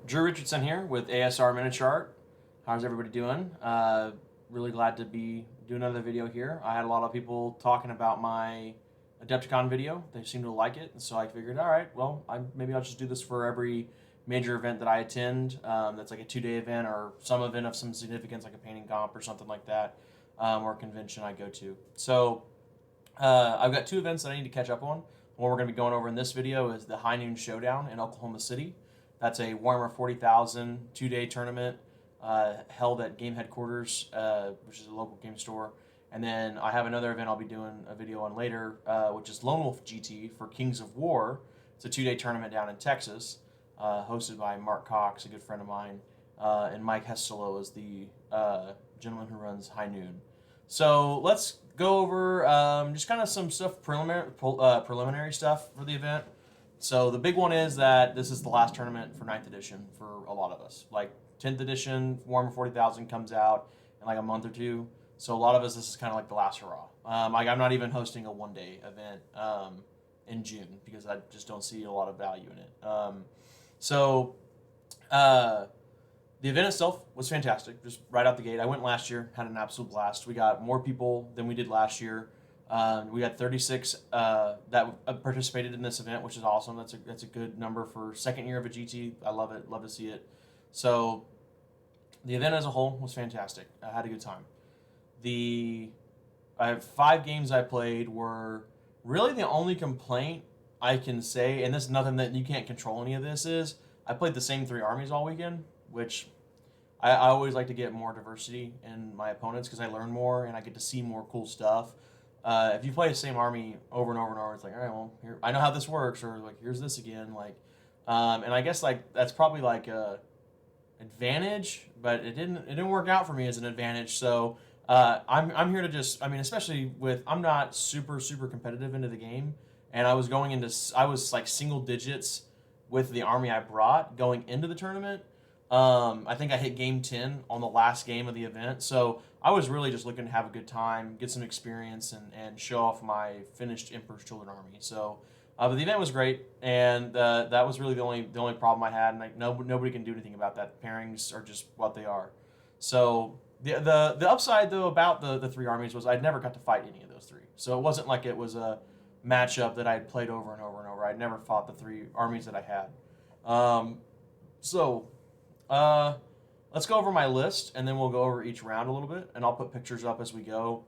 Drew Richardson here with ASR Miniature Art. How's everybody doing? Really glad to be doing another video here. I had a lot of people talking about my Adepticon video. They seem to like it, and so I figured, all right, well, maybe I'll just do this for every major event that I attend. That's like a 2-day event or some event of some significance, like a painting comp or something like that, or a convention I go to. So I've got 2 events that I need to catch up on. What we're going to be going over in this video is the High Noon Showdown in Oklahoma City. That's a Warhammer 40,000 2-day tournament held at Game Headquarters, which is a local game store. And then I have another event I'll be doing a video on later, which is Lone Wolf GT for Kings of War. It's a 2-day tournament down in Texas, hosted by Mark Cox, a good friend of mine, and Mike Hestelo is the gentleman who runs High Noon. So let's go over just kind of some stuff, preliminary stuff for the event. So the big one is that this is the last tournament for 9th edition for a lot of us. Like 10th edition, Warhammer 40,000 comes out in like a month or two. So a lot of us, this is kind of like the last hurrah. I'm not even hosting a 1-day event in June because I just don't see a lot of value in it. The event itself was fantastic, just right out the gate. I went last year, had an absolute blast. We got more people than we did last year. We had 36 that participated in this event, which is awesome. That's a good number for second year of a GT. I love it, love to see it. So the event as a whole was fantastic. I had a good time. I have 5 games I played were really the only complaint I can say, and this is nothing that you can't control any of this, is I played the same 3 armies all weekend, which I always like to get more diversity in my opponents because I learn more and I get to see more cool stuff. If you play the same army over and over and over, it's like, all right, well, here, I know how this works, or like, here's this again, like, and I guess like that's probably like a advantage, but it didn't work out for me as an advantage. So I'm here to just, especially with, I'm not super competitive into the game, and I was like single digits with the army I brought going into the tournament. I think I hit game 10 on the last game of the event, so I was really just looking to have a good time, get some experience, and show off my finished Emperor's Children army. So, but the event was great, and that was really the only problem I had, and like nobody can do anything about that. Pairings are just what they are. So the upside though about the 3 armies was I'd never got to fight any of those 3, so it wasn't like it was a matchup that I'd played over and over and over. I'd never fought the 3 armies that I had. Let's go over my list, and then we'll go over each round a little bit, and I'll put pictures up as we go,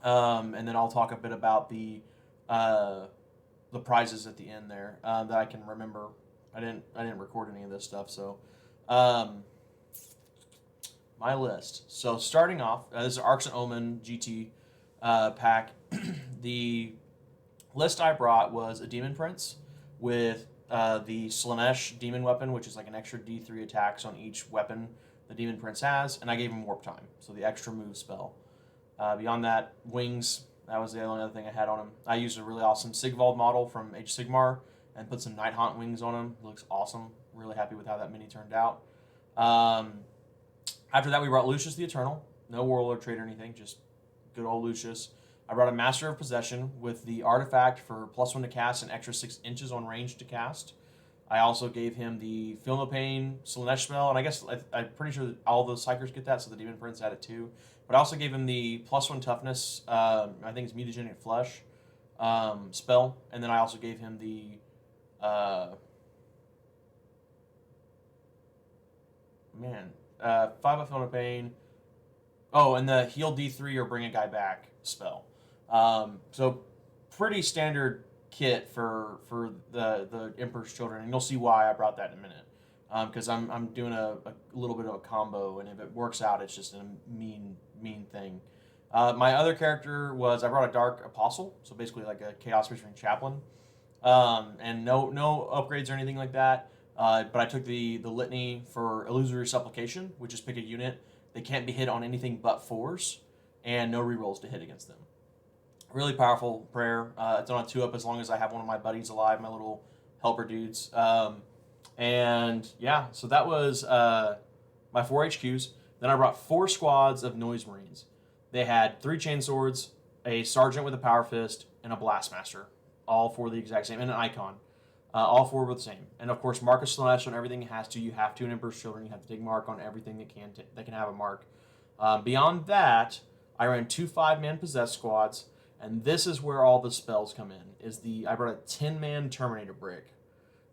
and then I'll talk a bit about the prizes at the end there that I can remember. I didn't record any of this stuff, so my list. So starting off, this is Arcs and Omen GT pack. The list I brought was a Demon Prince with the Slanesh Demon Weapon, which is like an extra D3 attacks on each weapon the Demon Prince has, and I gave him Warp Time, so the extra move spell. Beyond that, Wings, that was the only other thing I had on him. I used a really awesome Sigvald model from Age Sigmar and put some Nighthaunt wings on him. It looks awesome. Really happy with how that mini turned out. After that, we brought Lucius the Eternal. No Warlord trait or anything, just good old Lucius. I brought a Master of Possession with the artifact for +1 to cast and extra 6 inches on range to cast. I also gave him the Feel No Pain Slanesh spell, and I guess I'm pretty sure that all those Psychers get that, so the Demon Prince had it too. But I also gave him the +1 Toughness, I think it's Mutagenic Flesh spell, and then I also gave him the 5 of Feel No Pain. Oh, and the Heal D3 or Bring a Guy Back spell. So pretty standard kit for the Emperor's Children, and you'll see why I brought that in a minute. Because I'm doing a little bit of a combo, and if it works out, it's just a mean thing. My other character was, I brought a Dark Apostle, so basically like a Chaos Wizarding Chaplain, and no upgrades or anything like that. But I took the Litany for Illusory Supplication, which is pick a unit. They can't be hit on anything but 4s, and no rerolls to hit against them. Really powerful prayer. It's on a 2-up as long as I have one of my buddies alive, my little helper dudes. And yeah, so that was my 4 HQs. Then I brought 4 squads of Noise Marines. They had 3 Chainswords, a Sergeant with a Power Fist, and a Blastmaster, all for the exact same, and an Icon. All four were the same, and of course, Marcus Slanesh on everything you have to in Emperor's Children. You have to take mark on everything that can have a mark. Beyond that, I ran 2 5-man possessed squads, and this is where all the spells come in. I brought a 10-man Terminator brick,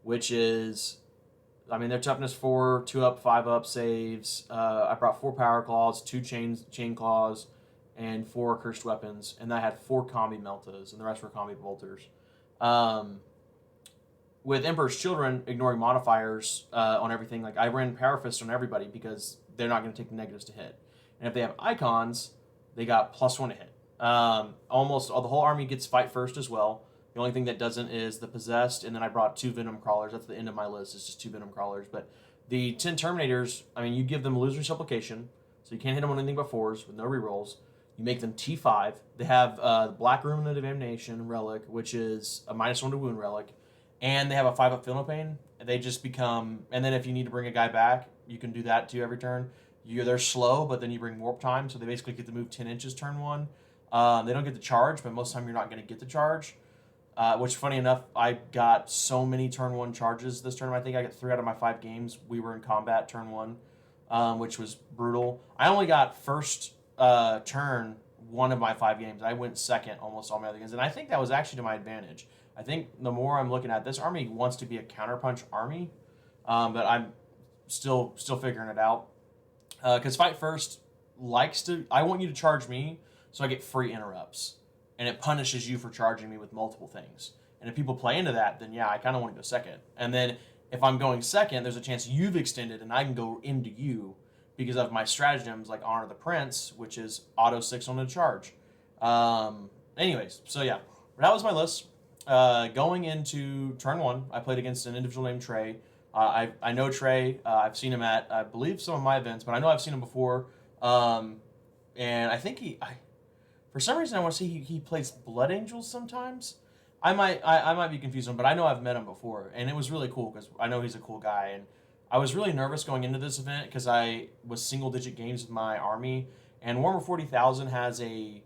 which is, I mean, their toughness 4, 2 up, 5 up saves. I brought 4 power claws, 2 chain claws, and 4 cursed weapons, and I had 4 combi meltas, and the rest were combi bolters. With Emperor's Children, ignoring modifiers on everything, like I ran Power Fist on everybody because they're not going to take the negatives to hit. And if they have icons, they got +1 to hit. Almost all the whole army gets fight first as well. The only thing that doesn't is the possessed, and then I brought 2 venom crawlers. That's the end of my list. It's just 2 venom crawlers. But the 10 Terminators, I mean, you give them illusory supplication, so you can't hit them on anything but 4s with no rerolls. You make them T5. They have the Black Ruin of Damnation relic, which is a -1 to wound relic. And they have a 5-up Feel No Pain. They just become, and then if you need to bring a guy back, you can do that too every turn. They're slow, but then you bring warp time, so they basically get to move 10 inches turn 1. They don't get the charge, but most of the time you're not going to get the charge. Which, funny enough, I got so many turn 1 charges this turn. I think I got 3 out of my 5 games. We were in combat turn 1, which was brutal. I only got first turn 1 of my 5 games. I went second almost all my other games, and I think that was actually to my advantage. I think the more I'm looking at this army wants to be a counterpunch army, but I'm still figuring it out. Because Fight First I want you to charge me so I get free interrupts, and it punishes you for charging me with multiple things. And if people play into that, then yeah, I kind of want to go second. And then if I'm going second, there's a chance you've extended and I can go into you because of my stratagems like Honor the Prince, which is auto 6 on the charge. Anyways, so yeah, that was my list. Going into turn 1, I played against an individual named Trey. I know Trey. I've seen him at, I believe, some of my events, but I know I've seen him before. And I think for some reason, I want to say he plays Blood Angels sometimes. I might be confused him, but I know I've met him before, and it was really cool because I know he's a cool guy. And I was really nervous going into this event because I was single-digit games with my army, and Warhammer 40,000 has a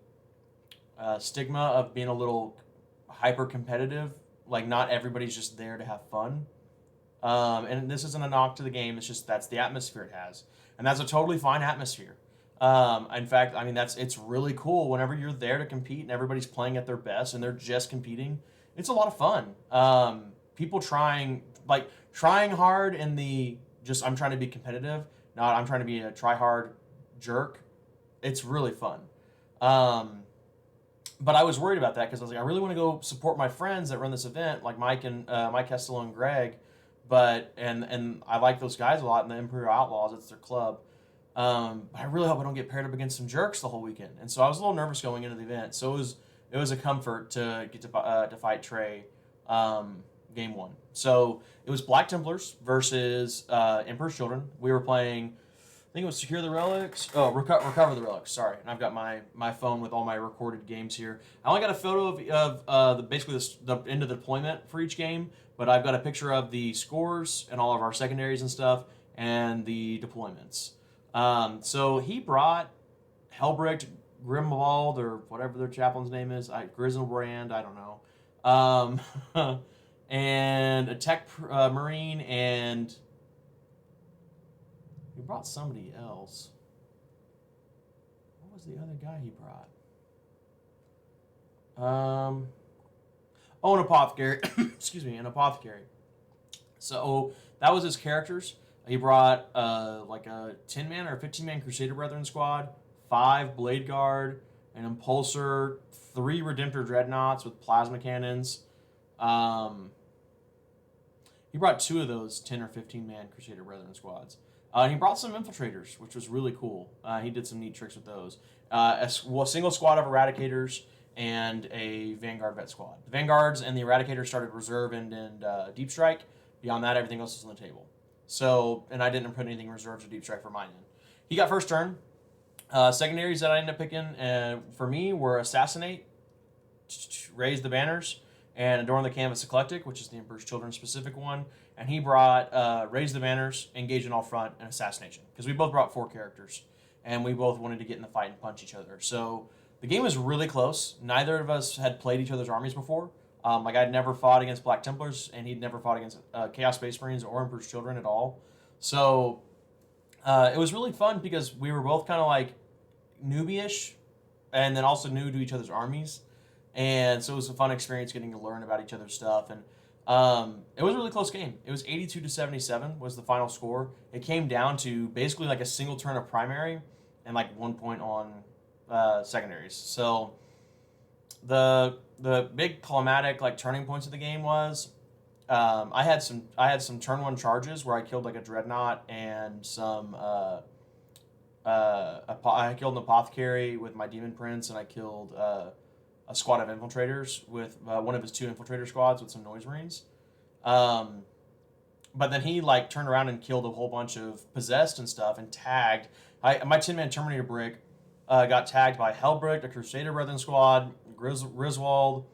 stigma of being a little hyper competitive. Like, not everybody's just there to have fun. And this isn't a knock to the game. It's just that's the atmosphere it has, and that's a totally fine atmosphere. In fact, I mean it's really cool whenever you're there to compete and everybody's playing at their best and they're just competing. It's a lot of fun. People trying hard in the just I'm trying to be competitive, not I'm trying to be a try hard jerk. It's really fun. But I was worried about that because I was like, I really want to go support my friends that run this event, like Mike Hestel and Greg, but and I like those guys a lot in the Imperial Outlaws. It's their club. But I really hope I don't get paired up against some jerks the whole weekend. And so I was a little nervous going into the event. So it was a comfort to get to fight Trey game 1. So it was Black Templars versus Emperor's Children. We were playing, I think it was Secure the Relics. Oh, Recover the Relics. Sorry, and I've got my phone with all my recorded games here. I only got a photo of basically the end of the deployment for each game, but I've got a picture of the scores and all of our secondaries and stuff and the deployments. So he brought Helbricht, Grimwald, or whatever their chaplain's name is, Grizzlebrand, I don't know, and a Tech Marine, and he brought somebody else. What was the other guy he brought? An Apothecary. Excuse me, an Apothecary. So that was his characters. He brought like a 10-man or a 15-man Crusader Brethren squad, 5 Blade Guard, an Impulsor, 3 Redemptor Dreadnoughts with plasma cannons. He brought 2 of those 10 or 15-man Crusader Brethren squads. And he brought some Infiltrators, which was really cool. He did some neat tricks with those. A single squad of Eradicators and a Vanguard Vet squad. The Vanguards and the Eradicators started Reserve and Deep Strike. Beyond that, everything else is on the table. So, and I didn't put anything reserved to Deep Strike for mine in. He got first turn. Secondaries that I ended up picking for me were Assassinate, Raise the Banners, and Adorn the Canvas Eclectic, which is the Emperor's Children specific one. And he brought Raise the Banners, Engage in All Front, and Assassination. Because we both brought 4 characters. And we both wanted to get in the fight and punch each other. So the game was really close. Neither of us had played each other's armies before. Like I'd never fought against Black Templars, and he'd never fought against Chaos Space Marines or Emperor's Children at all. So it was really fun because we were both kind of like newbie-ish, and then also new to each other's armies, and so it was a fun experience getting to learn about each other's stuff. And it was a really close game. It was 82-77 was the final score. It came down to basically like a single turn of primary and like 1 point on secondaries. So the big climatic like turning points of the game was I had some turn one charges where I killed like a dreadnought and some I killed an apothecary with my demon prince, and I killed a squad of infiltrators with one of his 2 infiltrator squads with some noise marines. But then he like turned around and killed a whole bunch of possessed and stuff and tagged. My 10-man Terminator brick got tagged by Hellbrick, the Crusader Brethren squad, Griswold,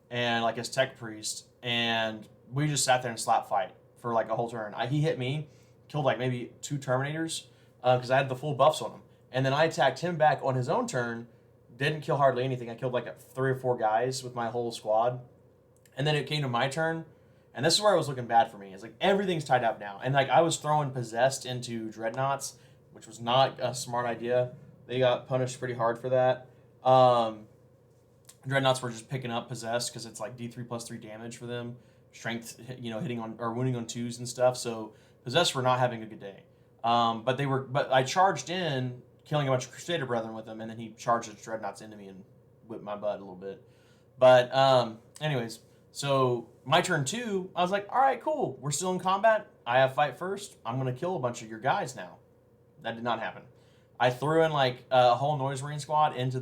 and like his tech priest, and we just sat there and slap fight for like a whole turn. He hit me, killed like maybe 2 Terminators because I had the full buffs on him, and then I attacked him back on his own turn. Didn't kill hardly anything. I killed like 3 or 4 guys with my whole squad, and then it came to my turn, and this is where it was looking bad for me. It's like everything's tied up now, and like I was throwing possessed into dreadnoughts, which was not a smart idea. They got punished pretty hard for that. Dreadnoughts were just picking up possessed because it's like D3+3 damage for them, strength, hitting on or wounding on 2s and stuff. So possessed were not having a good day. But I charged in, killing a bunch of Crusader Brethren with him, and then he charged his dreadnoughts into me and whipped my butt a little bit. But anyways, so my turn 2, I was like, all right, cool. We're still in combat. I have fight first. I'm gonna kill a bunch of your guys now. That did not happen. I threw in like a whole noise marine squad into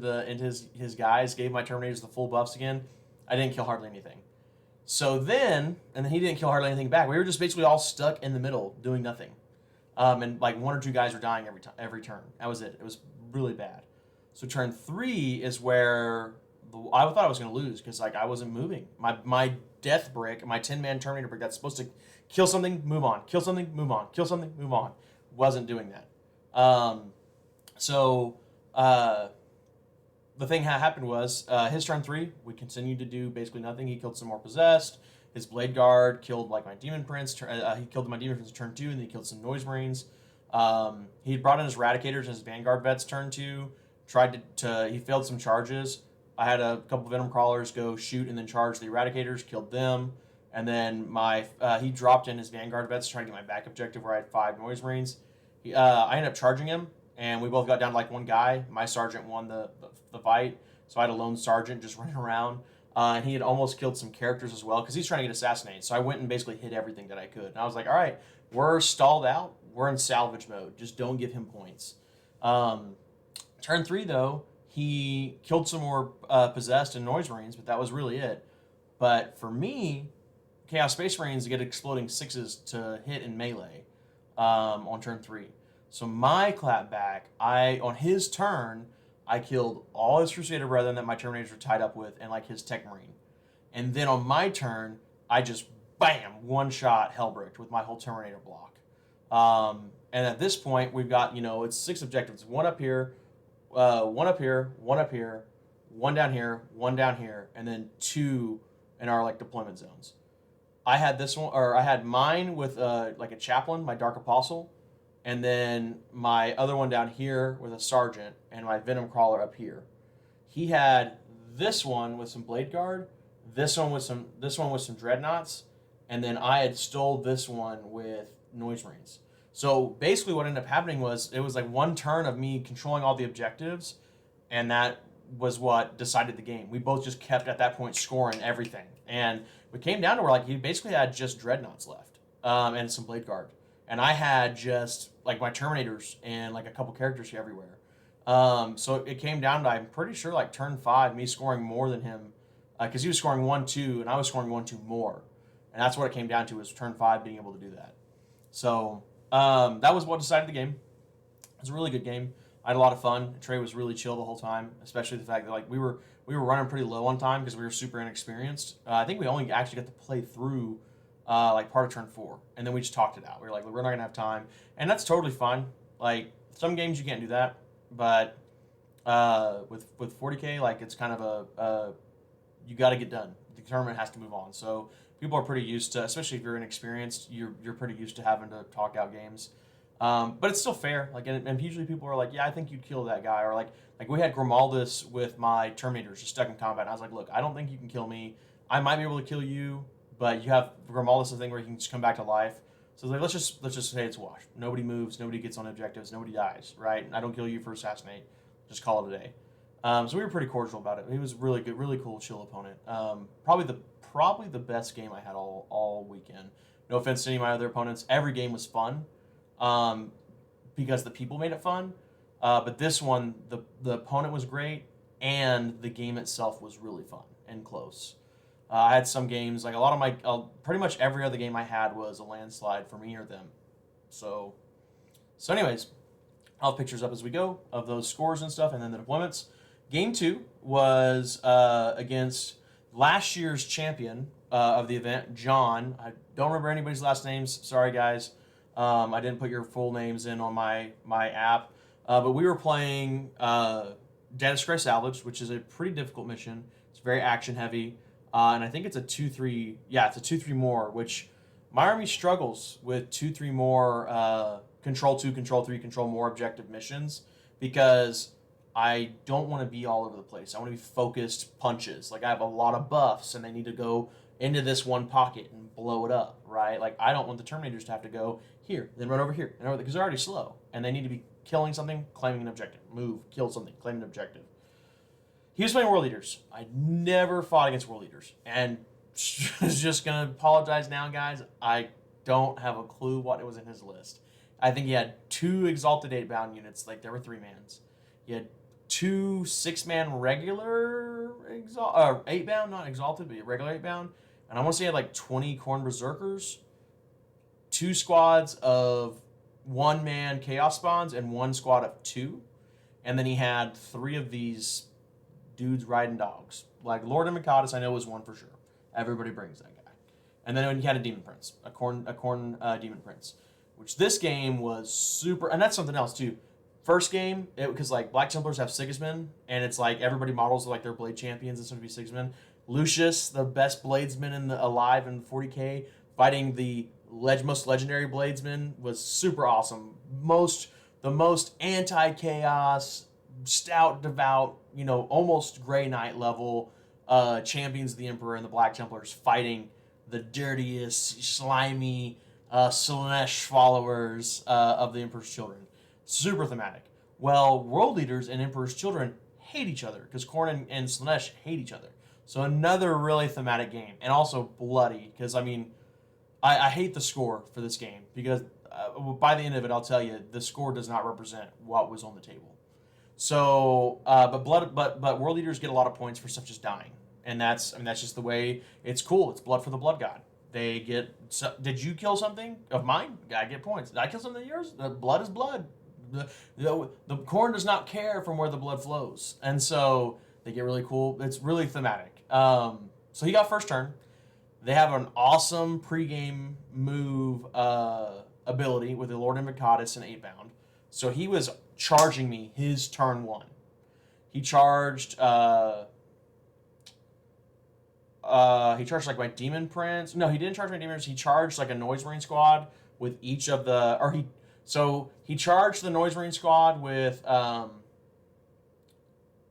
his guys, gave my Terminators the full buffs again. I didn't kill hardly anything. So then he didn't kill hardly anything back. We were just basically all stuck in the middle doing nothing. And like 1 or 2 guys were dying every turn. That was it. It was really bad. So turn 3 is where I thought I was going to lose because like I wasn't moving. My death brick, my 10-man Terminator brick that's supposed to kill something, move on, kill something, move on, kill something, move on, wasn't doing that. So the thing that happened was his turn 3, we continued to do basically nothing. He killed some more possessed. His Blade Guard killed like my Demon Prince. He killed my Demon Prince turn 2, and then he killed some Noise Marines. He brought in his Eradicators and his Vanguard Vets turn 2. He failed some charges. I had a couple Venom Crawlers go shoot and then charge the Eradicators, killed them. And then he dropped in his Vanguard Vets to try to get my back objective where I had 5 Noise Marines. I ended up charging him, and we both got down to like 1 guy. My sergeant won the fight, so I had a lone sergeant just running around. And he had almost killed some characters as well because he's trying to get assassinated. So I went and basically hit everything that I could. And I was like, all right, we're stalled out. We're in salvage mode. Just don't give him points. Turn 3, though, he killed some more possessed and noise marines, but that was really it. But for me, Chaos Space Marines get exploding 6s to hit in melee on turn 3. So my clapback, on his turn, I killed all his Crusader Brethren that my Terminators were tied up with and like his Tech Marine. And then on my turn, I just, bam, one-shot Hellbricked with my whole Terminator block. And at this point, we've got, it's 6 objectives. 1 up here, 1 up here, 1 up here, 1 down here, 1 down here, and then 2 in our like deployment zones. I had mine with like a chaplain, my Dark Apostle, and then my other one down here with a sergeant, and my Venom Crawler up here. He had this one with some Blade Guard, this one with some Dreadnoughts, and then I had stole this one with Noise Marines. So basically what ended up happening was it was like 1 turn of me controlling all the objectives, and that was what decided the game. We both just kept at that point scoring everything. And we came down to where like he basically had just Dreadnoughts left and some Blade Guard. And I had just like my Terminators and like a couple characters everywhere. So it came down to, I'm pretty sure like turn 5, me scoring more than him because he was scoring 1-2 and I was scoring 1-2 more. And that's what it came down to, was turn 5 being able to do that. So that was what decided the game. It was a really good game. I had a lot of fun. Trey was really chill the whole time, especially the fact that like we were running pretty low on time because we were super inexperienced. I think we only actually got to play through like part of turn 4, and then we just talked it out. We were like, we're not gonna have time, and that's totally fine. Like some games you can't do that, but with 40K, like it's kind of you got to get done. the tournament has to move on. So people are pretty used to, especially if you're inexperienced, you're pretty used to having to talk out games. But it's still fair. Like, and usually people are like, yeah, I think you'd kill that guy, or like we had Grimaldus with my Terminators just stuck in combat. And I was like, look, I don't think you can kill me. I might be able to kill you, but you have Grimaldus, the thing where you can just come back to life. So like, let's just say it's a wash. Nobody moves, nobody gets on objectives, nobody dies, right? I don't kill you for assassinate. Just call it a day. So we were pretty cordial about it. He was really good, really cool, chill opponent. Probably the best game I had all weekend. No offense to any of my other opponents. Every game was fun, because the people made it fun. But this one, the opponent was great, and the game itself was really fun and close. I had some games, like a lot of my, pretty much every other game I had was a landslide for me or them. So anyways, I'll have pictures up as we go of those scores and stuff, and then the deployments. Game 2 was against last year's champion of the event, John. I don't remember anybody's last names. Sorry, guys. I didn't put your full names in on my app. But we were playing Data Scry Salvage, which is a pretty difficult mission. It's very action-heavy. And I think it's a 2-3... Yeah, it's a 2-3 more, which my army struggles with 2-3 more Control 2, Control 3, Control more objective missions, because I don't want to be all over the place. I want to be focused punches. Like, I have a lot of buffs, and they need to go into this one pocket and blow it up, right? Like, I don't want the Terminators to have to go here, then run over here, and over, because they're already slow, and they need to be killing something, claiming an objective. Move, kill something, claim an objective. He was playing World Leaders. I never fought against World Leaders, and is just going to apologize now, guys. I don't have a clue what was in his list. I think he had 2 Exalted 8-bound units, like there were 3-mans. He had 2 6-man regular 8-bound, not Exalted, but regular 8-bound. And I want to say he had like 20 Khorne Berserkers, 2 squads of 1-man Chaos Spawns, and 1 squad of 2. And then he had 3 of these dudes riding dogs. Like Lord and Mikadis, I know was one for sure. Everybody brings that guy. And then he had a Demon Prince, a Khorne Demon Prince, which this game was super. And that's something else too. First game, because like Black Templars have Sigismund, and it's like everybody models like their blade champions and stuff to be Sigismund. Lucius, the best bladesman alive in 40k, fighting the most legendary bladesman, was super awesome. The most anti-chaos, stout, devout, almost Grey Knight level champions of the Emperor and the Black Templars fighting the dirtiest, slimy Slaanesh followers of the Emperor's Children. Super thematic. Well, World Leaders and Emperor's Children hate each other, because Khorne and Slaanesh hate each other. So another really thematic game, and also bloody, because I hate the score for this game, because by the end of it, I'll tell you, the score does not represent what was on the table. So, but World Leaders get a lot of points for stuff just dying, and that's just the way. It's cool. It's blood for the blood god. They get. Did you kill something of mine? I get points. Did I kill something of yours? The blood is blood. The Khorne does not care from where the blood flows, and so they get really cool. It's really thematic. So he got first turn. They have an awesome pregame move ability with the Lord and Mikadis and 8-bound. So he was charging me his turn 1. He charged like my Demon Prince. No, he didn't charge my Demon Prince. He charged like a Noise Marine squad with each of the, he charged the Noise Marine squad with some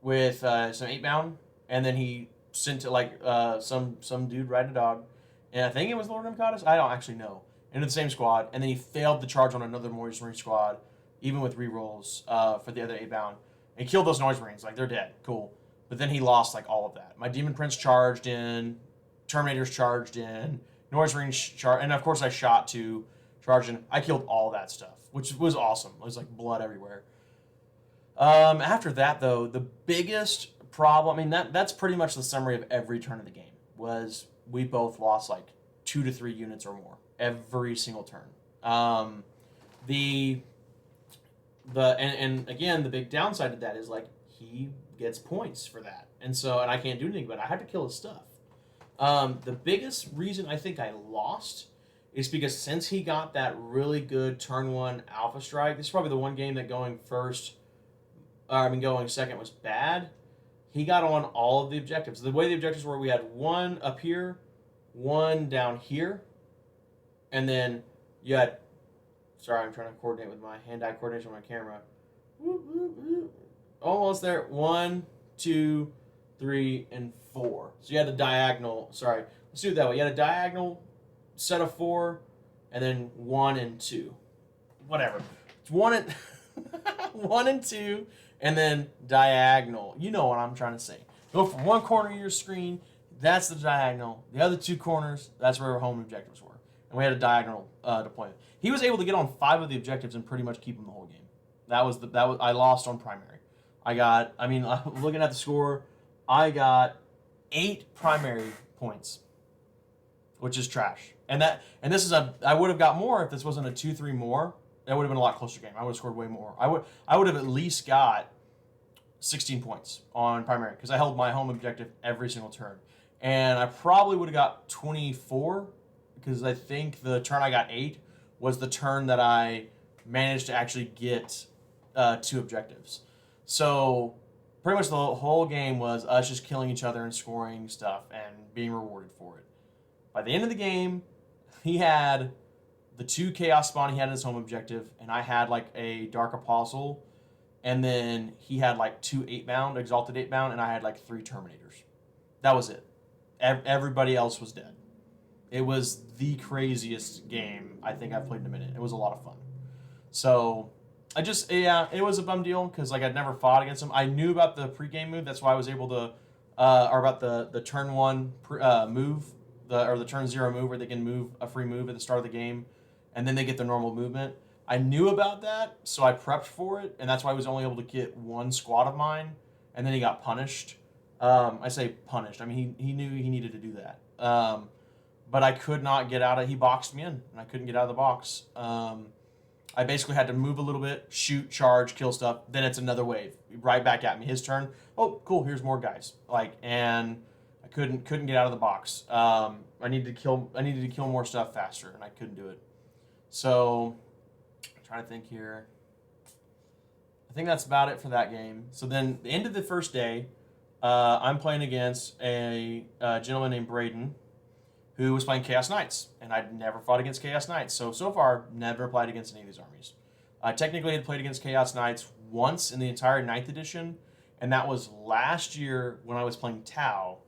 8-bound, and then he sent to like some dude riding a dog, and I think it was Lord Mikadis. I don't actually know. Into the same squad, and then he failed the charge on another Noise Marine squad, even with rerolls for the other 8-bound, and killed those Noise Marines. Like, they're dead. Cool. But then he lost like all of that. My Demon Prince charged in, Terminators charged in, Noise Marines charged, and of course I shot to charge in. I killed all that stuff, which was awesome. It was like blood everywhere. After that, though, the biggest problem, that's pretty much the summary of every turn of the game, was we both lost like 2 to 3 units or more every single turn. And again, the big downside to that is like he gets points for that, and I can't do anything, but I had to kill his stuff. The biggest reason I think I lost is because since he got that really good turn 1 alpha strike, this is probably the one game that going second was bad. he got on all of the objectives. The way the objectives were, we had one up here, one down here, and then you had, sorry, I'm trying to coordinate with my hand-eye coordination on my camera. Whoop, whoop, whoop. Almost there. 1, 2, 3, and 4. So you had a diagonal, sorry, let's do it that way. You had a diagonal set of 4, and then 1 and 2. Whatever. It's 1 and 1 and 2, and then diagonal. You know what I'm trying to say. Go from one corner of your screen, that's the diagonal. The other 2 corners, that's where our home objectives were. And we had a diagonal deployment. He was able to get on 5 of the objectives and pretty much keep them the whole game. That was I lost on primary. Looking at the score, I got 8 primary points, which is trash. And this is I would have got more if this wasn't a 2-3 more. That would have been a lot closer game. I would have scored way more. I would have at least got 16 points on primary because I held my home objective every single turn. And I probably would have got 24 because I think the turn I got 8 was the turn that I managed to actually get 2 objectives. So pretty much the whole game was us just killing each other and scoring stuff and being rewarded for it. By the end of the game, he had the 2 chaos spawn he had in his home objective, and I had like a dark apostle, and then he had like 2 8-bound, exalted 8-bound, and I had like 3 terminators. That was it. Everybody else was dead. It was the craziest game I think I've played in a minute. It was a lot of fun. So it was a bum deal because like I'd never fought against him. I knew about the pregame move. That's why I was able to, or about the turn 1 move, the turn 0 move where they can move a free move at the start of the game, and then they get their normal movement. I knew about that, so I prepped for it, and that's why I was only able to get 1 squad of mine, and then he got punished. I say punished. I mean, he knew he needed to do that. But I could not get out of. He boxed me in, and I couldn't get out of the box. I basically had to move a little bit, shoot, charge, kill stuff. Then it's another wave, right back at me. His turn. Oh, cool. Here's more guys. And I couldn't get out of the box. I needed to kill more stuff faster, and I couldn't do it. So, I'm trying to think here. I think that's about it for that game. So then, the end of the first day, I'm playing against a gentleman named Braden, who was playing Chaos Knights, and I'd never fought against Chaos Knights. So far, never played against any of these armies. I technically had played against Chaos Knights once in the entire 9th edition, and that was last year when I was playing Tau,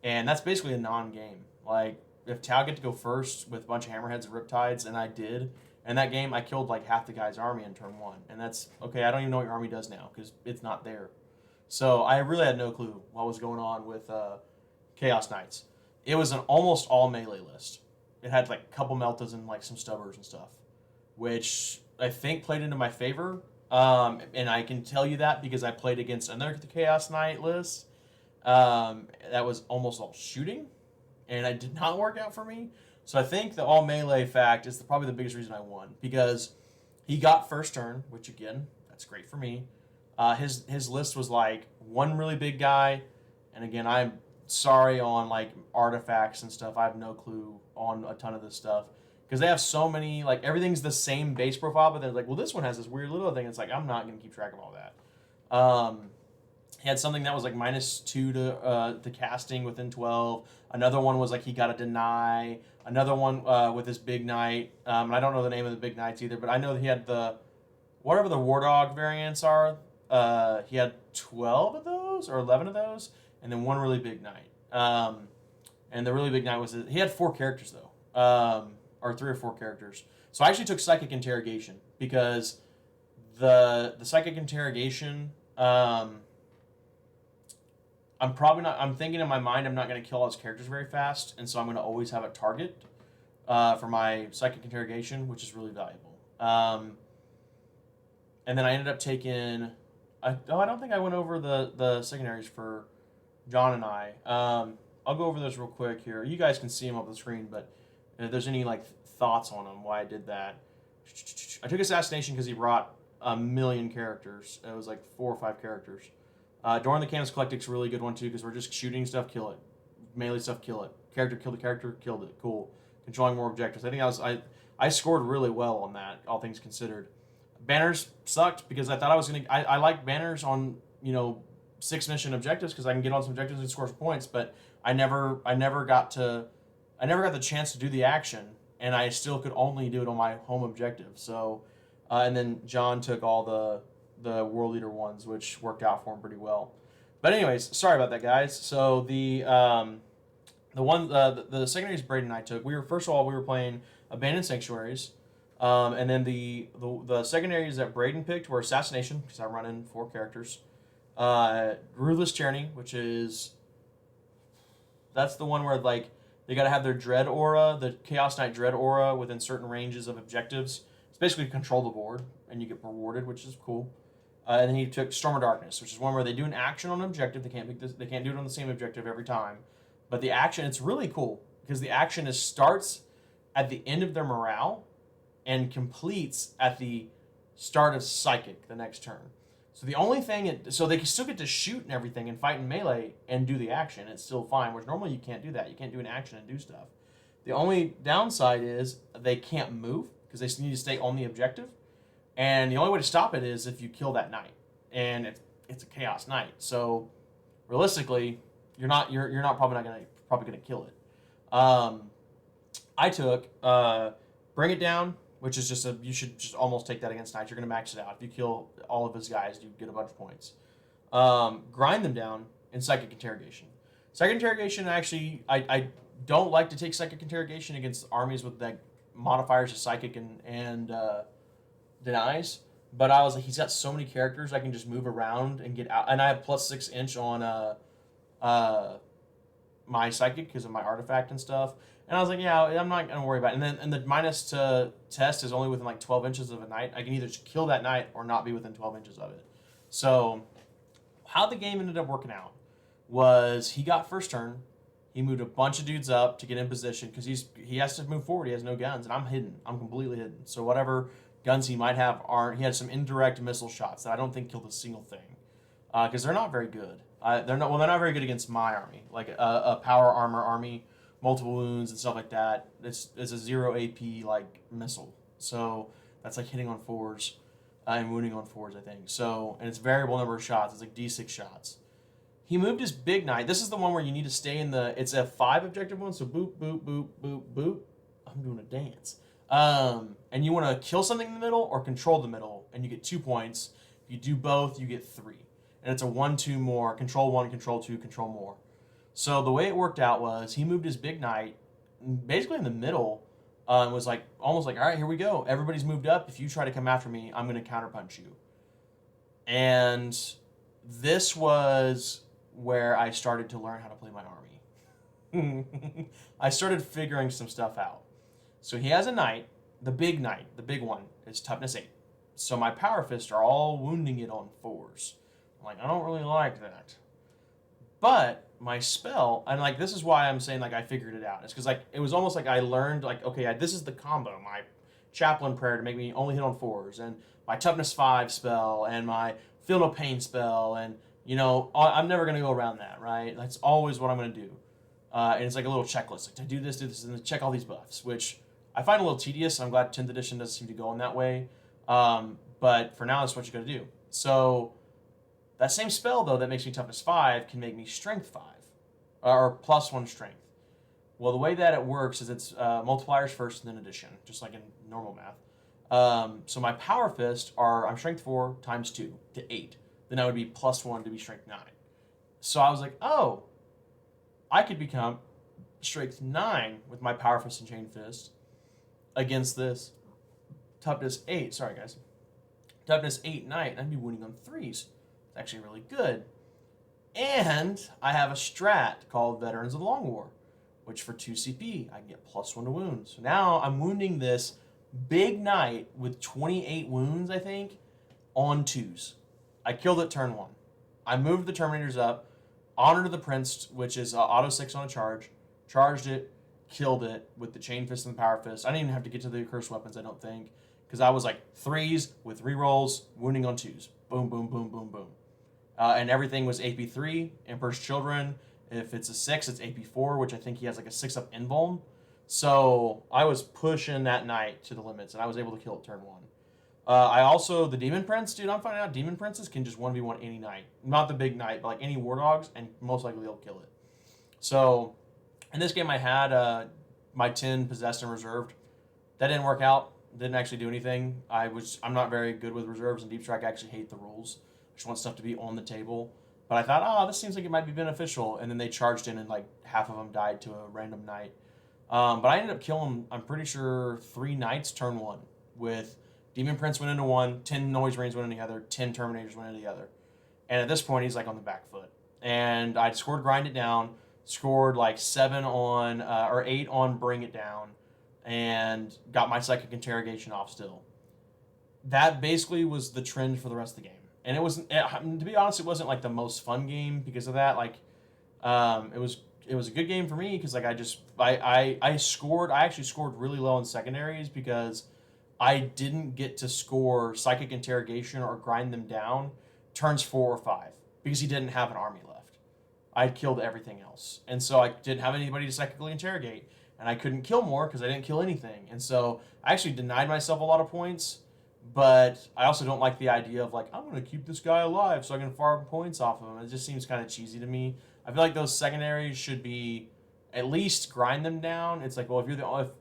and that's basically a non-game. Like, if Tau get to go first with a bunch of Hammerheads and Riptides, and I did, in that game, I killed like half the guy's army in turn 1, and that's, okay, I don't even know what your army does now, because it's not there. So I really had no clue what was going on with Chaos Knights. It was an almost all melee list. It had like a couple meltas and like some stubbers and stuff, which I think played into my favor. And I can tell you that because I played against another Chaos Knight list that was almost all shooting, and it did not work out for me. So I think the all melee fact is probably the biggest reason I won, because he got first turn, which again, that's great for me. His list was like 1 really big guy, and again, I'm sorry on like artifacts and stuff. I have no clue on a ton of this stuff because they have so many, like everything's the same base profile, but they're like, well, this one has this weird little thing. It's like, I'm not going to keep track of all that. He had something that was like -2 to the casting within 12. Another one was like he got a deny. Another one with his big knight. And I don't know the name of the big knights either, but I know that he had whatever the War Dog variants are. He had 12 of those or 11 of those, and then 1 really big knight. And the really big knight was, he had 4 characters though, or 3 or 4 characters. So I actually took Psychic Interrogation because the Psychic Interrogation, I'm thinking in my mind I'm not going to kill all his characters very fast, and so I'm going to always have a target for my Psychic Interrogation, which is really valuable. And then I ended up taking, I don't think I went over the secondaries for John and I. I'll go over those real quick here. You guys can see them up the screen, but if there's any like thoughts on them, why I did that. I took Assassination because he brought a million characters. It was like 4 or 5 characters. Dorn the Canvas Collectic's a really good one too because we're just shooting stuff, kill it. Melee stuff, kill it. Character, kill the character, killed it. Cool. Controlling more objectives. I think I scored really well on that, all things considered. Banners sucked because I thought I was gonna. I like banners on 6 mission objectives because I can get on some objectives and score some points, but I never got the chance to do the action, and I still could only do it on my home objective. So, and then John took all the world leader ones, which worked out for him pretty well. But anyways, sorry about that, guys. So the secondaries Braden and I took, we were playing Abandoned Sanctuaries, and then the secondaries that Braden picked were Assassination, because I run in 4 characters, Ruthless Tyranny, which is, that's the one where like they got to have their Dread aura, the Chaos Knight Dread aura, within certain ranges of objectives. It's basically control the board, and you get rewarded, which is cool. And then he took Storm of Darkness, which is one where they do an action on an objective. They can't do it on the same objective every time, but the action, it's really cool because the action starts at the end of their morale and completes at the start of Psychic the next turn. So the only thing, so they can still get to shoot and everything and fight in melee and do the action. It's still fine, whereas normally you can't do that. You can't do an action and do stuff. The only downside is they can't move because they need to stay on the objective. And the only way to stop it is if you kill that knight. And it's a Chaos Knight. So realistically, you're probably gonna kill it. I took Bring It Down, which is just you should just almost take that against knights. You're gonna max it out. If you kill all of his guys, you get a bunch of points. Grind Them Down in Psychic Interrogation. Psychic Interrogation, actually, I don't like to take Psychic Interrogation against armies with like modifiers of Psychic and denies. But I was like, he's got so many characters I can just move around and get out. And I have plus 6 inch on my Psychic because of my artifact and stuff. And I was like, yeah, I'm not going to worry about it. And the minus to test is only within like 12 inches of a knight. I can either just kill that knight or not be within 12 inches of it. So how the game ended up working out was he got first turn. He moved a bunch of dudes up to get in position because he has to move forward. He has no guns, and I'm hidden. I'm completely hidden. So whatever guns he might have he had some indirect missile shots that I don't think killed a single thing because they're not very good. They're not very good against my army, like a power armor army, multiple wounds and stuff like that. It's a 0 AP like missile, so that's like hitting on 4s and wounding on 4s, I think. So, and it's variable number of shots. It's like D6 shots. He moved his big knight. This is the one where you need to stay in it's a 5 objective one. So boop boop boop boop boop. I'm doing a dance. And you want to kill something in the middle or control the middle, and you get 2 points. If you do both, you get 3. And it's a 1-2 more, control 1, control 2, control more. So the way it worked out was he moved his big knight basically in the middle, and was like almost like, all right, here we go. Everybody's moved up. If you try to come after me, I'm going to counterpunch you. And this was where I started to learn how to play my army. I started figuring some stuff out. So he has a knight, the big one, is toughness 8. So my power fists are all wounding it on 4s. I'm like, I don't really like that. But my spell, and like this is why I'm saying like I figured it out. It's because like it was almost like I learned like, okay, this is the combo. My chaplain prayer to make me only hit on 4s, and my toughness 5 spell, and my feel no pain spell, and you know, I'm never gonna go around that, right? That's always what I'm gonna do. And it's like a little checklist, like to do this, and then check all these buffs, which I find a little tedious. I'm glad 10th edition doesn't seem to go in that way. But for now, that's what you gotta do. So that same spell, though, that makes me toughness 5 can make me strength 5, or +1 strength. Well, the way that it works is it's multipliers first and then addition, just like in normal math. So my power fist I'm strength 4 times 2 to 8. Then I would be +1 to be strength 9. So I was like, oh, I could become strength 9 with my power fist and chain fist against this toughness 8. Sorry, guys. Toughness 8 knight, and I'd be winning on 3s. It's actually really good. And I have a strat called Veterans of the Long War, which for 2 CP, I can get +1 to wounds. So now I'm wounding this big knight with 28 wounds, I think, on 2s. I killed it turn 1. I moved the Terminators up, Honor to the Prince, which is auto 6 on a charge, charged it, killed it with the Chain Fist and the Power Fist. I didn't even have to get to the cursed weapons, I don't think, because I was like 3s with rerolls, wounding on 2s. Boom, boom, boom, boom, boom. And everything was AP 3, Emperor's Children. If it's a 6, it's AP 4, which I think he has like a 6-up invuln. So I was pushing that knight to the limits, and I was able to kill it turn 1. I also, the Demon Prince, dude, I'm finding out Demon Princes can just 1v1 any knight. Not the big knight, but like any War Dogs, and most likely they'll kill it. So, in this game I had my 10 possessed and reserved. That didn't work out. Didn't actually do anything. I'm not very good with reserves, and Deep Strike I actually hate the rules. I just want stuff to be on the table. But I thought, oh, this seems like it might be beneficial. And then they charged in, and like half of them died to a random knight. But I ended up killing, I'm pretty sure, 3 knights turn 1 with Demon Prince went into one, 10 Noise Marines went into the other, 10 Terminators went into the other. And at this point, he's like on the back foot. And I scored Grind It Down, scored like 7 on, or 8 on Bring It Down, and got my Psychic Interrogation off still. That basically was the trend for the rest of the game. And it wasn't, to be honest, it wasn't like the most fun game because of that. Like, it was a good game for me because like I actually scored really low in secondaries because I didn't get to score Psychic Interrogation or Grind Them Down turns 4 or 5 because he didn't have an army left. I had killed everything else. And so I didn't have anybody to psychically interrogate. And I couldn't kill more because I didn't kill anything. And so I actually denied myself a lot of points. But I also don't like the idea of like, I'm going to keep this guy alive so I can farm points off of him. It just seems kind of cheesy to me. I feel like those secondaries should be at least grind them down. It's like, well,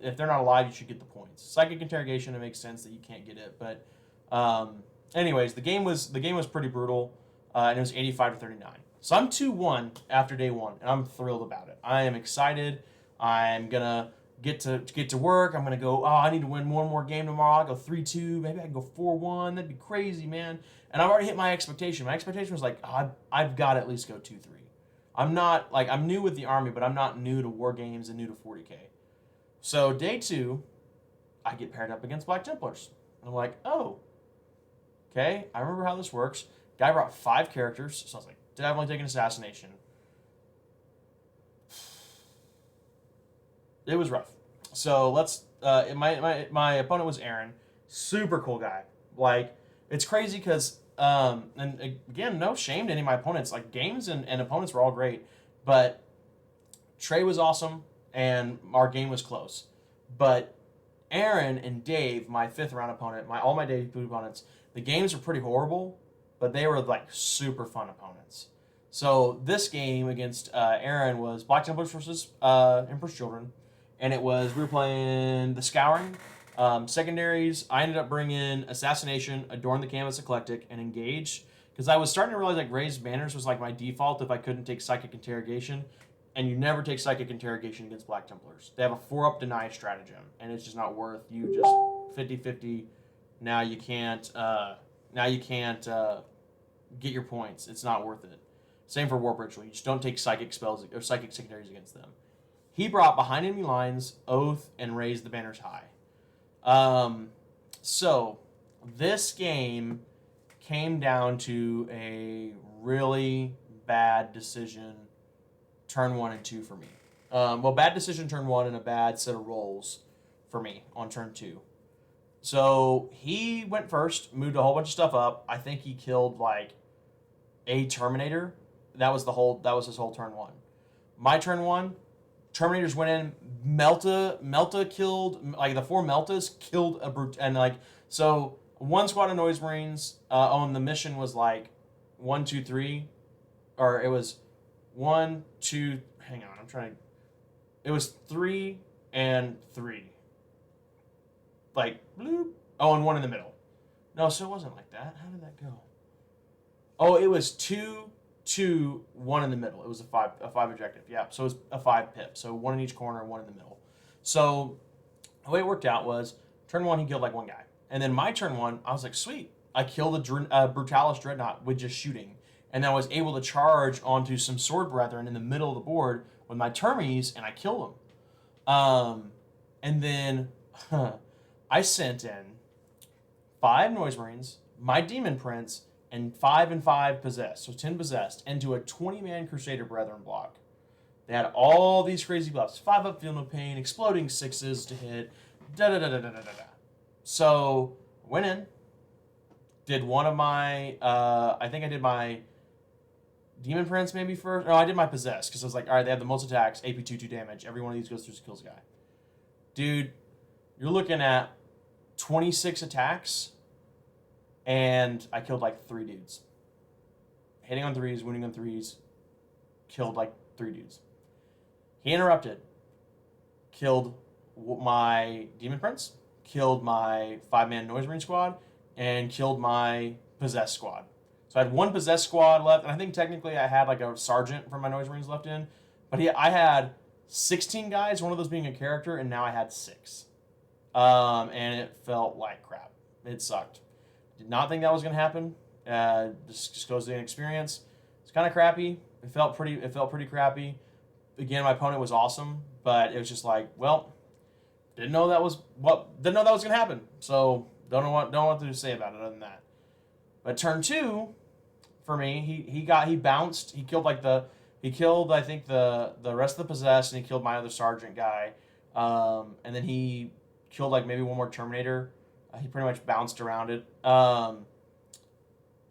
if they're not alive, you should get the points. Psychic Interrogation, it makes sense that you can't get it. But anyways, the game was pretty brutal, and it was 85-39. So I'm 2-1 after day 1, and I'm thrilled about it. I am excited. I'm gonna get to work. I'm gonna go. Oh, I need to win one more game tomorrow. I'll go 3-2. Maybe I can go 4-1. That'd be crazy, man. And I've already hit my expectation. My expectation was like, oh, I've got to at least go 2-3. I'm not like I'm new with the army, but I'm not new to war games and new to 40K. So day 2, I get paired up against Black Templars. And I'm like, oh, okay. I remember how this works. Guy brought 5 characters, so I was like, did I only take an assassination? It was rough. So let's. My opponent was Aaron, super cool guy. Like it's crazy because and again, no shame to any of my opponents. Like games and opponents were all great, but Trey was awesome and our game was close. But Aaron and Dave, my 5th round opponent, all my debut opponents, the games were pretty horrible, but they were like super fun opponents. So this game against Aaron was Black Templars versus Emperor's Children. And it was, we were playing the Scouring. Secondaries, I ended up bringing Assassination, Adorn the Canvas Eclectic, and Engage. Because I was starting to realize like Raised Banners was like my default if I couldn't take Psychic Interrogation. And you never take Psychic Interrogation against Black Templars. They have a 4-up deny stratagem. And it's just not worth you just 50-50. Now you can't get your points. It's not worth it. Same for Warp Ritual. You just don't take Psychic spells or Psychic secondaries against them. He brought Behind Enemy Lines, Oath, and Raise the Banners High. So this game came down to a really bad decision turn 1 and 2 for me. Bad decision turn 1 and a bad set of rolls for me on turn 2. So he went first, moved a whole bunch of stuff up. I think he killed like a Terminator. That was his whole turn 1. My turn 1, Terminators went in, Melta killed, like the 4 Meltas killed a brute, and like, so 1 squad of Noise Marines on the mission was like 1, 2, 3, or it was 1, 2, hang on, it was 3 and 3. Like, bloop. Oh, and 1 in the middle. No, so it wasn't like that. How did that go? Oh, it was 2, 2, 1 in the middle. It was a five objective. Yeah, so it was a 5 pip. So 1 in each corner and 1 in the middle. So the way it worked out was turn 1 he killed like 1 guy, and then my turn 1 I was like sweet, I killed a Brutalis Dreadnought with just shooting, and then I was able to charge onto some Sword Brethren in the middle of the board with my Termies and I kill them. And then I sent in 5 Noise Marines, my Demon Prince, and 5 and 5 possessed, so 10 possessed, into a 20-man Crusader Brethren block. They had all these crazy buffs: 5-up, feel no pain, exploding 6s to hit, da-da-da-da-da-da-da. So, went in, did one of my, I think I did my Demon Prince maybe first. No, I did my possessed, because I was like, all right, they have the most attacks, AP 2 damage, every one of these goes through, kills a guy. Dude, you're looking at 26 attacks, and I killed like 3 dudes. Hitting on 3s, winning on 3s, killed like 3 dudes. He interrupted, killed my Demon Prince, killed my 5-man Noise Marine squad, and killed my Possessed squad. So I had 1 Possessed squad left, and I think technically I had like a sergeant from my Noise Marines left in, but I had 16 guys, one of those being a character, and now I had 6. And it felt like crap. It sucked. Did not think that was going to happen. This just goes to the inexperience. It's kind of crappy. It felt pretty crappy. Again, my opponent was awesome, but it was just like, well, didn't know that was going to happen. So don't know what to say about it other than that. But turn 2, for me, he bounced. He killed I think the rest of the Possessed, and he killed my other sergeant guy. And then he killed like maybe 1 more Terminator. He pretty much bounced around it.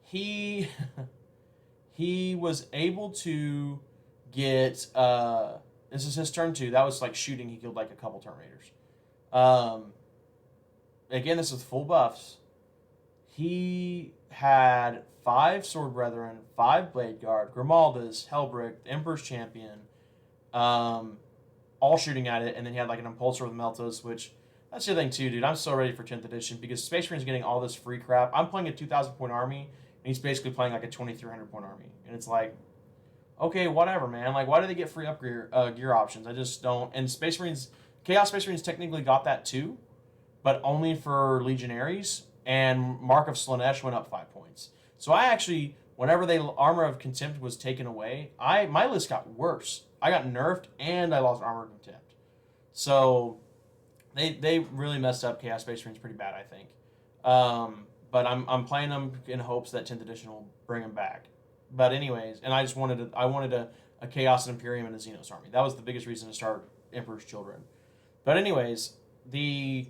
He was able to get this is his turn 2. That was like shooting. He killed like a couple Terminators. Again, this is full buffs. He had 5 Sword Brethren, 5 Blade Guard, Grimaldas, Hellbrick, Emperor's Champion, all shooting at it, and then he had like an Impulsor with Meltas, which that's the other thing too, dude. I'm so ready for 10th edition because Space Marine's getting all this free crap. I'm playing a 2,000 point army, and he's basically playing like a 2,300 point army, and it's like, okay, whatever, man. Like, why do they get free gear options? I just don't. And Space Marines, Chaos Space Marines technically got that too, but only for Legionaries. And Mark of Slanesh went up 5 points. So I actually, whenever Armor of Contempt was taken away, my list got worse. I got nerfed and I lost Armor of Contempt. So they really messed up Chaos Space Marines pretty bad, I think. But I'm playing them in hopes that 10th edition will bring them back. But anyways, and I wanted a Chaos and Imperium and a Xenos army. That was the biggest reason to start Emperor's Children. But anyways, the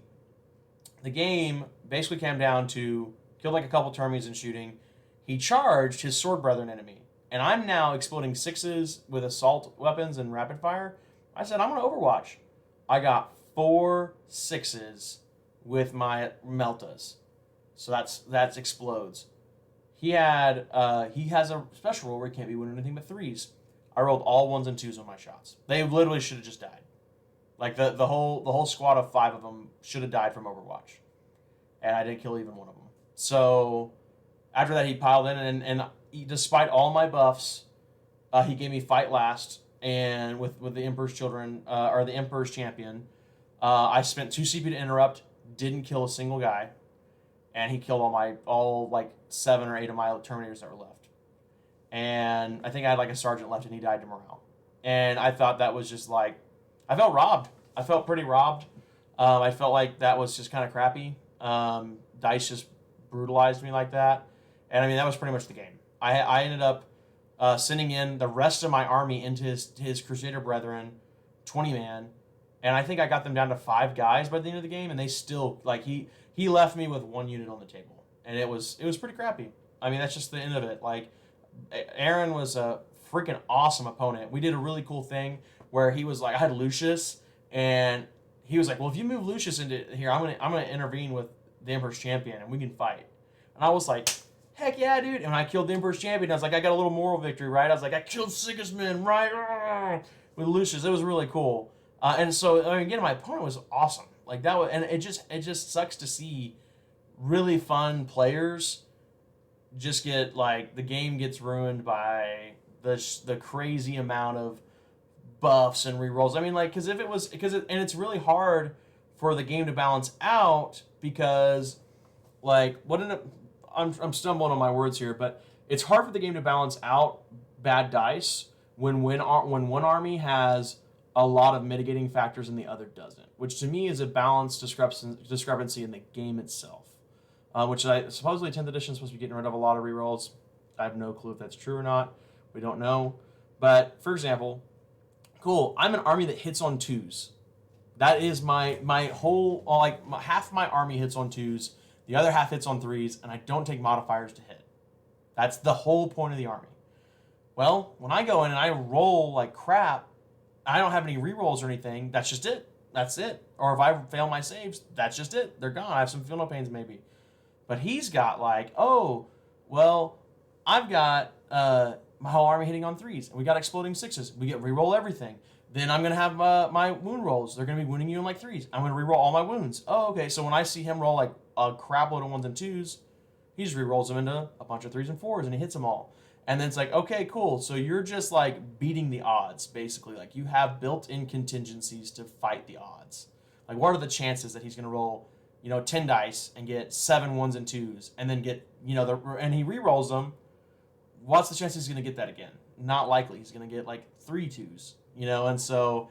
game basically came down to killed like a couple termies and shooting. He charged his Sword Brethren enemy, and I'm now exploding 6s with assault weapons and rapid fire. I said I'm gonna Overwatch. I got 4 6s with my Meltas, so that's explodes. He has a special rule where he can't be winning anything but 3s. I rolled all 1s and 2s on my shots. They literally should have just died. Like the whole squad of 5 of them should have died from Overwatch, and I didn't kill even one of them. So after that, he piled in, and despite all my buffs, he gave me fight last, and with the Emperor's Children or the Emperor's Champion, I spent 2 CP to interrupt, didn't kill a single guy, and he killed all like 7 or 8 of my Terminators that were left, and I think I had like a sergeant left, and he died to morale, and I thought that was just like. I felt robbed. I felt pretty robbed. I felt like that was just kind of crappy. Dice just brutalized me like that. And I mean, that was pretty much the game. I ended up sending in the rest of my army into his Crusader Brethren, 20-man. And I think I got them down to 5 guys by the end of the game. And they still, like, he left me with 1 unit on the table. And it was pretty crappy. I mean, that's just the end of it. Like, Aaron was a freaking awesome opponent. We did a really cool thing where he was like, I had Lucius, and he was like, well, if you move Lucius into here, I'm gonna intervene with the Emperor's Champion, and we can fight. And I was like, heck yeah, dude. And when I killed the Emperor's Champion, I was like, I got a little moral victory, right? I was like, I killed Sigismund, right? With Lucius. It was really cool. And so, I mean, again, my opponent was awesome. Like, that was, and it just sucks to see really fun players just get, like, the game gets ruined by the crazy amount of buffs and rerolls. I mean, like, and it's really hard for the game to balance out because, like, I'm stumbling on my words here, but it's hard for the game to balance out bad dice when one army has a lot of mitigating factors and the other doesn't, which to me is a balance discrepancy in the game itself, which supposedly 10th edition is supposed to be getting rid of a lot of rerolls. I have no clue if that's true or not. We don't know. But, for example, cool, I'm an army that hits on 2s. That is my whole, like, half my army hits on 2s, the other half hits on 3s, and I don't take modifiers to hit. That's the whole point of the army. Well, when I go in and I roll like crap, I don't have any rerolls or anything, that's just it. That's it. Or if I fail my saves, that's just it. They're gone. I have some feel no pains maybe. But he's got like, oh, well, I've got my whole army hitting on 3s, and we got exploding 6s. We get reroll everything. Then I'm gonna have my wound rolls. They're gonna be wounding you in like 3s. I'm gonna reroll all my wounds. Oh, okay. So when I see him roll like a crap load of 1s and 2s, he just rerolls them into a bunch of 3s and 4s, and he hits them all. And then it's like, okay, cool. So you're just like beating the odds, basically. Like you have built-in contingencies to fight the odds. Like what are the chances that he's gonna roll, 10 dice and get 7 1s and 2s, and then get, and he rerolls them. What's the chance he's gonna get that again? Not likely. He's gonna get like 3 2s, and so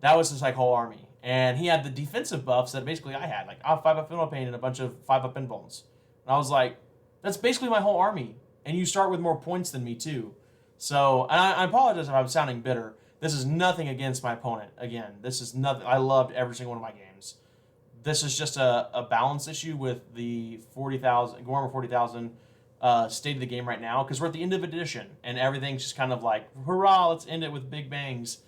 that was his like whole army. And he had the defensive buffs that basically I had. Like I have 5-up Infernal Pain and a bunch of 5-up Invulns. And I was like, that's basically my whole army. And you start with more points than me too. So, and I apologize if I'm sounding bitter. This is nothing against my opponent. Again, this is nothing. I loved every single one of my games. This is just a balance issue with the 40,000 Warhammer 40,000 state of the game right now, because we're at the end of edition and everything's just kind of like, hurrah, let's end it with big bangs.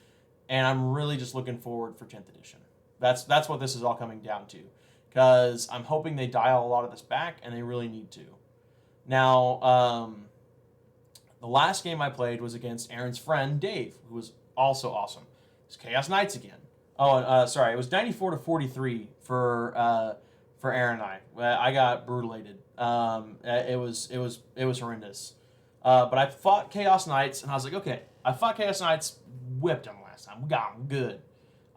And I'm really just looking forward for 10th edition. That's what this is all coming down to, because I'm hoping they dial a lot of this back, and they really need to. Now, the last game I played was against Aaron's friend Dave, who was also awesome. It's Chaos Knights again. Oh, sorry, it was 94-43 for Aaron and I. I got brutalated. It was horrendous. But I fought Chaos Knights, and I was like, okay, I fought Chaos Knights, whipped them last time. We got them good.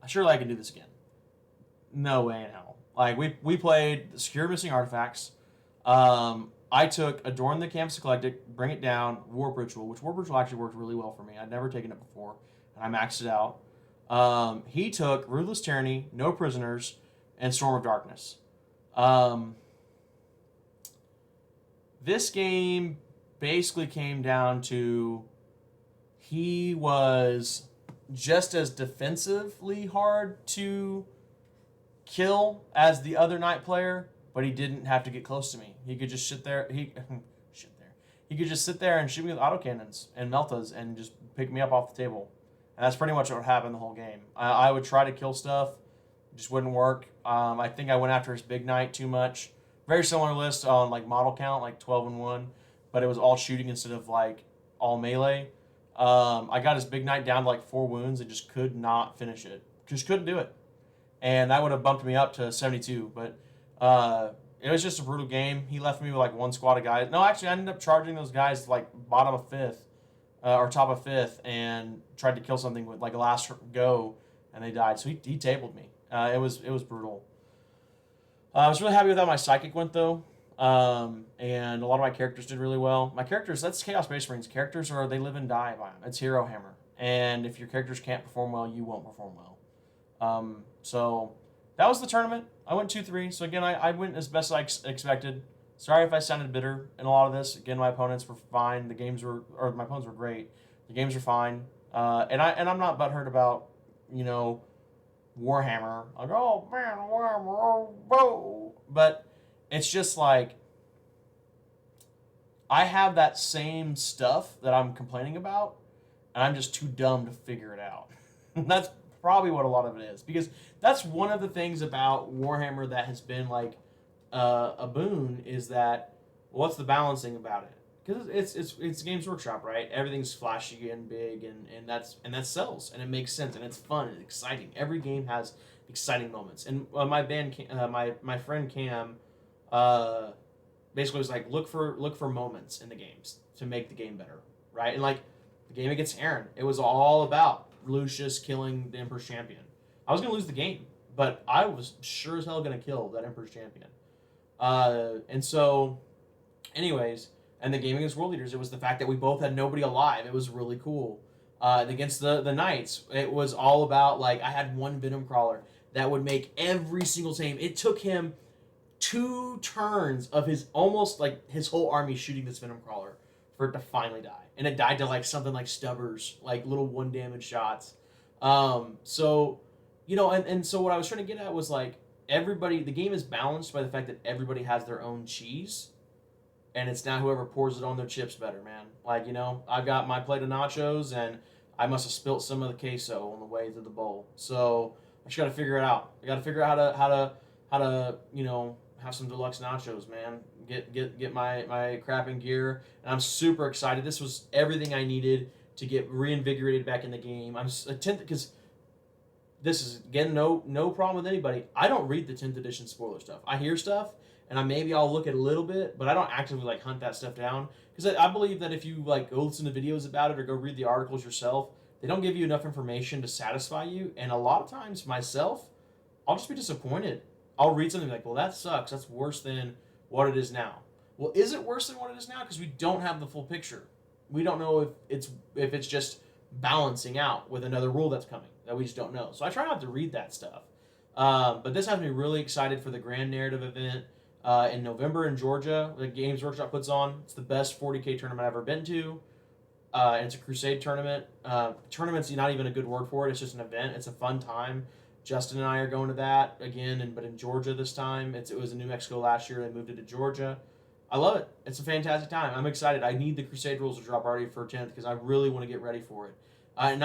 Surely I can do this again. No way in hell. Like we played the Secure Missing Artifacts. I took Adorn the Canvas Eclectic, Bring It Down, Warp Ritual, which Warp Ritual actually worked really well for me. I'd never taken it before, and I maxed it out. He took Ruthless Tyranny, No Prisoners, and Storm of Darkness. This game basically came down to he was just as defensively hard to kill as the other Knight player, but he didn't have to get close to me. He could just sit there. He could just sit there and shoot me with autocannons and meltas and just pick me up off the table. And that's pretty much what happened the whole game. I would try to kill stuff, it just wouldn't work. I think I went after his big Knight too much. Very similar list on like model count, like 12 and 1, but it was all shooting instead of like all melee. I got his big Knight down to like 4 wounds and just could not finish it. Just couldn't do it. And that would have bumped me up to 72, but it was just a brutal game. He left me with like 1 squad of guys. No, actually, I ended up charging those guys like bottom of 5th or top of 5th, and tried to kill something with like a last go, and they died. So he tabled me. It was brutal. I was really happy with how my Psychic went though, and a lot of my characters did really well. My characters, that's Chaos Space Marines. Characters they live and die by them. It's Hero Hammer, and if your characters can't perform well, you won't perform well. So that was the tournament. I went 2-3. So again, I went as best as I expected. Sorry if I sounded bitter in a lot of this. Again, my opponents were fine. My opponents were great. The games were fine. And I'm not butthurt about, Warhammer. Like, oh man, Warhammer, oh, whoa. But it's just like, I have that same stuff that I'm complaining about, and I'm just too dumb to figure it out. That's probably what a lot of it is, because that's one of the things about Warhammer that has been like a boon, is that what's the balancing about it? Because it's Games Workshop, right? Everything's flashy and big, and that sells, and it makes sense, and it's fun and exciting. Every game has exciting moments, and my friend Cam basically was like, look for moments in the games to make the game better, right? And like the game against Aaron, it was all about Lucius killing the Emperor's Champion. I was going to lose the game, but I was sure as hell going to kill that Emperor's Champion. And so, anyways, and the game against World Leaders, it was the fact that we both had nobody alive. It was really cool. Against the Knights, it was all about, like, I had one Venom Crawler that would make every single time. It took him 2 turns of his whole army shooting this Venom Crawler for it to finally die. And it died to like something like Stubbers, like little 1 damage shots. So, and so what I was trying to get at was like, the game is balanced by the fact that everybody has their own cheese, and it's now whoever pours it on their chips better, man. Like, I've got my plate of nachos, and I must have spilt some of the queso on the way to the bowl. So I just got to figure it out. I got to figure out how to have some deluxe nachos, man. Get my crap in gear, and I'm super excited. This was everything I needed to get reinvigorated back in the game. I'm a 10th because this is again no problem with anybody. I don't read the 10th edition spoiler stuff. I hear stuff, and maybe I'll look at a little bit, but I don't actively like hunt that stuff down because I believe that if you like go listen to videos about it or go read the articles yourself, they don't give you enough information to satisfy you. And a lot of times myself, I'll just be disappointed. I'll read something like, well, that sucks. That's worse than what it is now. Well, is it worse than what it is now? Because we don't have the full picture. We don't know if it's just balancing out with another rule that's coming that we just don't know. So I try not to read that stuff. But this has me really excited for the Grand Narrative event in November in Georgia. The Games Workshop puts on. It's the best 40K tournament I've ever been to. And it's a Crusade tournament. Tournament's not even a good word for it. It's just an event. It's a fun time. Justin and I are going to that again, but in Georgia this time. It was in New Mexico last year. They moved it to Georgia. I love it. It's a fantastic time. I'm excited. I need the Crusade rules to drop already for 10th because I really want to get ready for it. And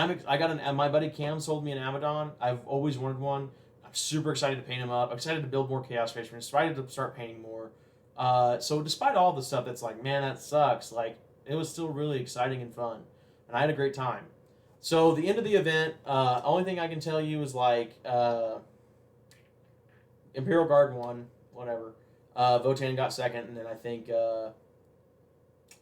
my buddy Cam sold me an Abaddon. I've always wanted one. I'm super excited to paint him up. I'm excited to build more Chaos Space Marines. Excited to start painting more. So despite all the stuff that's like, man, that sucks. Like, it was still really exciting and fun, and I had a great time. So the end of the event, only thing I can tell you is like Imperial Guard won, whatever. Votan got second, and then I think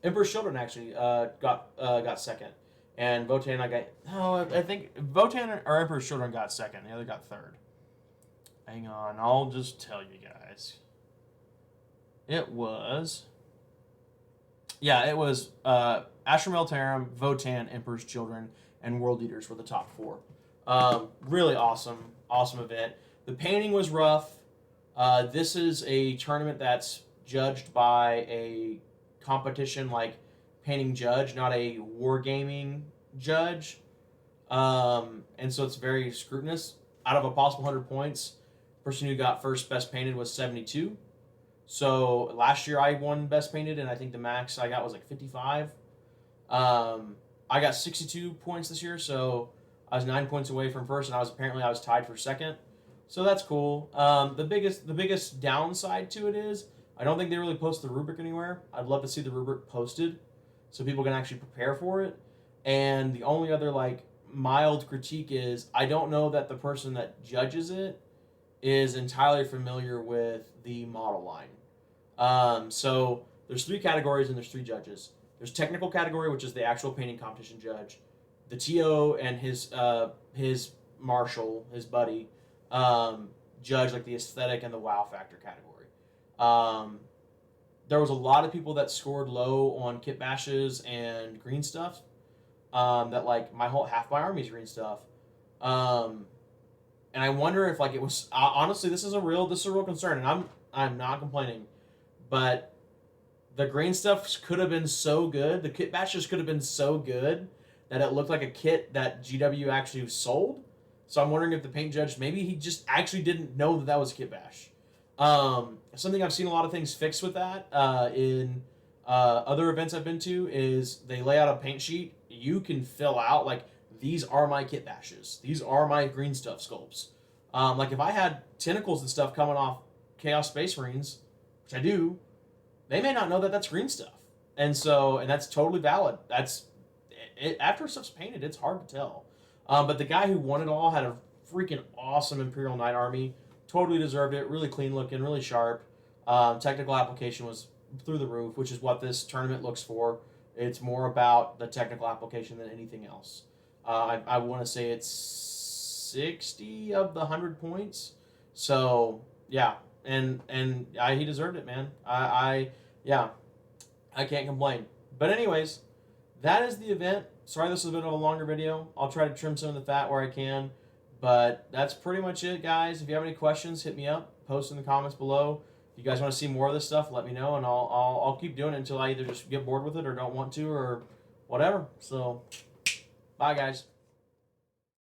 Emperor's Children actually got second, and Votan I think Votan or Emperor's Children got second. The other got third. Hang on, I'll just tell you guys. It was Asher Militarum, Votan, Emperor's Children, and World Eaters were the top four. Really awesome event. The painting was rough. This is a tournament that's judged by a competition like painting judge, not a wargaming judge. And so it's very scrutinous. Out of a possible 100 points, the person who got first best painted was 72. So last year I won best painted, and I think the max I got was like 55. I got 62 points this year, so I was 9 points away from first, and I was tied for second. So that's cool. The biggest downside to it is I don't think they really post the rubric anywhere. I'd love to see the rubric posted so people can actually prepare for it. And the only other like mild critique is I don't know that the person that judges it is entirely familiar with the model line. So there's 3 categories and there's 3 judges. There's technical category, which is the actual painting competition judge. The TO and his marshal, his buddy, judge like the aesthetic and the wow factor category. There was a lot of people that scored low on kit bashes and green stuff. That like half my army's green stuff. And I wonder if like it was honestly this is a real concern, and I'm not complaining, but the green stuff could have been so good. The kit bashes could have been so good that it looked like a kit that GW actually sold. So I'm wondering if the paint judge, maybe he just actually didn't know that was a kit bash. Something I've seen a lot of things fixed with that in other events I've been to is they lay out a paint sheet. You can fill out like, these are my kit bashes. These are my green stuff sculpts. Like if I had tentacles and stuff coming off Chaos Space Marines, which I do, they may not know that that's green stuff. And that's totally valid. After stuff's painted, it's hard to tell. But the guy who won it all had a freaking awesome Imperial Knight army. Totally deserved it. Really clean looking, really sharp. Technical application was through the roof, which is what this tournament looks for. It's more about the technical application than anything else. I want to say it's 60 of the 100 points. So, yeah. And he deserved it, man. I can't complain. But anyways, that is the event. Sorry this is a bit of a longer video. I'll try to trim some of the fat where I can. But that's pretty much it, guys. If you have any questions, hit me up. Post in the comments below. If you guys want to see more of this stuff, let me know, and I'll keep doing it until I either just get bored with it or don't want to or whatever. So, bye, guys.